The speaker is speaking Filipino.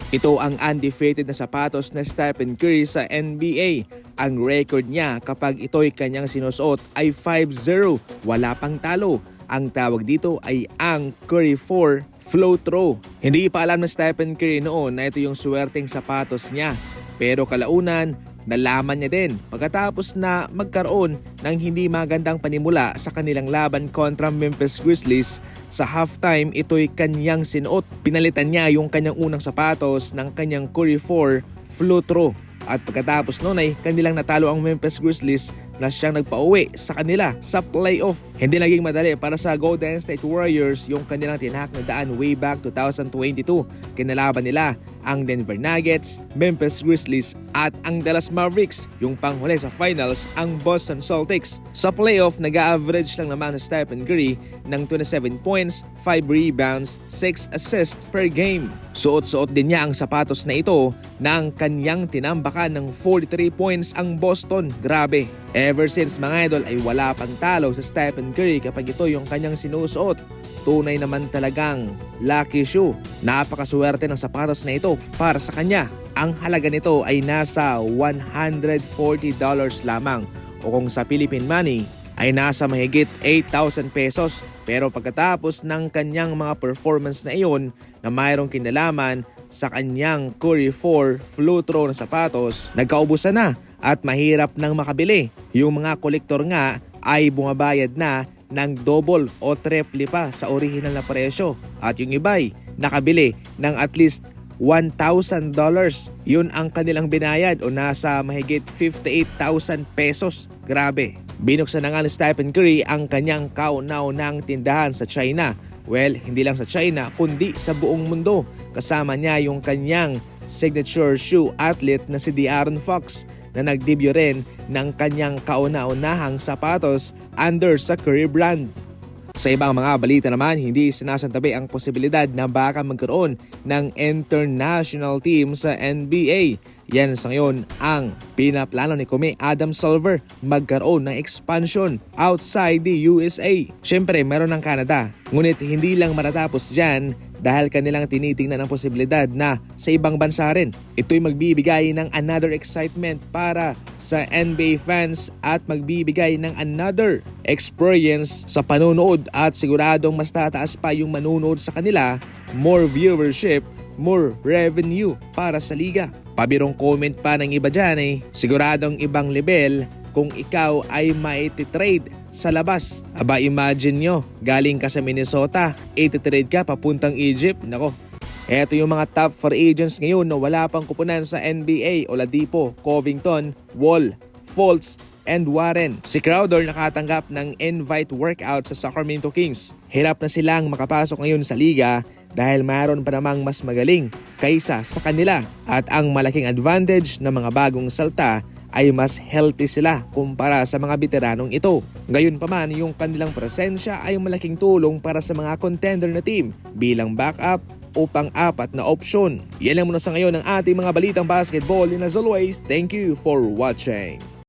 Ito ang undefeated na sapatos na Stephen Curry sa NBA. Ang record niya kapag ito'y kanyang sinusuot ay 5-0, wala pang talo. Ang tawag dito ay ang Curry 4 Flow Throw. Hindi pa alam na Stephen Curry noon na ito yung swerteng sapatos niya. Pero kalaunan, nalaman niya din pagkatapos na magkaroon ng hindi magandang panimula sa kanilang laban kontra Memphis Grizzlies. Sa halftime, ito'y kanyang sinuot. Pinalitan niya yung kanyang unang sapatos ng kanyang Curry 4 Flow Throw. At pagkatapos noon ay kanilang natalo ang Memphis Grizzlies na siyang nagpauwi sa kanila sa playoff. Hindi naging madali para sa Golden State Warriors yung kanilang tinahak na daan way back 2022. Kinalaban nila ang Denver Nuggets, Memphis Grizzlies at ang Dallas Mavericks. Yung panghuli sa finals ang Boston Celtics. Sa playoff, nag-a-average lang naman sa Stephen Curry ng 27 points, 5 rebounds, 6 assists per game. Suot-suot din niya ang sapatos na ito na ang kanyang tinambakan ng 43 points ang Boston. Grabe! Ever since mga idol ay wala pang talo sa Stephen Curry kapag ito yung kanyang sinusuot. Tunay naman talagang lucky shoe. Napakaswerte ng sapatos na ito para sa kanya. Ang halaga nito ay nasa $140 lamang o kung sa Philippine money ay nasa mahigit 8,000 pesos. Pero pagkatapos ng kanyang mga performance na iyon na mayroong kinalaman sa kanyang Curry 4 Flow Throw na sapatos, nagkaubusan na at mahirap nang makabili. Yung mga kolektor nga ay bumabayad na ng double o triple pa sa original na presyo at yung iba'y nakabili ng at least $1,000. Yun ang kanilang binayad o nasa mahigit 58,000 pesos. Grabe! Binuksan na nga ni Stephen Curry ang kanyang kauna-unahang tindahan sa China. Well, hindi lang sa China kundi sa buong mundo. Kasama niya yung kanyang signature shoe athlete na si De'Aaron Fox na nag-debut rin ng kanyang kauna-unahang sapatos under sa Curry brand. Sa ibang mga balita naman, hindi sinasantabi ang posibilidad na baka magkaroon ng international team sa NBA. Yan sa ngayon ang pinaplano ni Kumi Adam Silver, magkaroon ng expansion outside the USA. Siyempre meron ng Canada, ngunit hindi lang matatapos dyan dahil kanilang tinitingnan ang posibilidad na sa ibang bansa rin. Ito'y magbibigay ng another excitement para sa NBA fans at magbibigay ng another experience sa panunood at siguradong mas tataas pa yung manunood sa kanila, more viewership, more revenue para sa liga. Pabirong comment pa ng iba dyan siguradong ibang level kung ikaw ay maititrade sa labas. Aba, imagine nyo, galing ka sa Minnesota, ititrade ka papuntang Egypt. Nako, eto yung mga top 4 agents ngayon na wala pang kupunan sa NBA: Oladipo, Covington, Wall, Fultz, and Warren. Si Crowder nakatanggap ng invite workout sa Sacramento Kings. Hirap na silang makapasok ngayon sa liga dahil mayroon pa namang mas magaling kaysa sa kanila. At ang malaking advantage ng mga bagong salta ay mas healthy sila kumpara sa mga veteranong ito. Gayunpaman, yung kanilang presensya ay malaking tulong para sa mga contender na team bilang backup o pang-apat na opsyon. Yan lang muna sa ngayon ang ating mga balitang basketball, and as always, thank you for watching.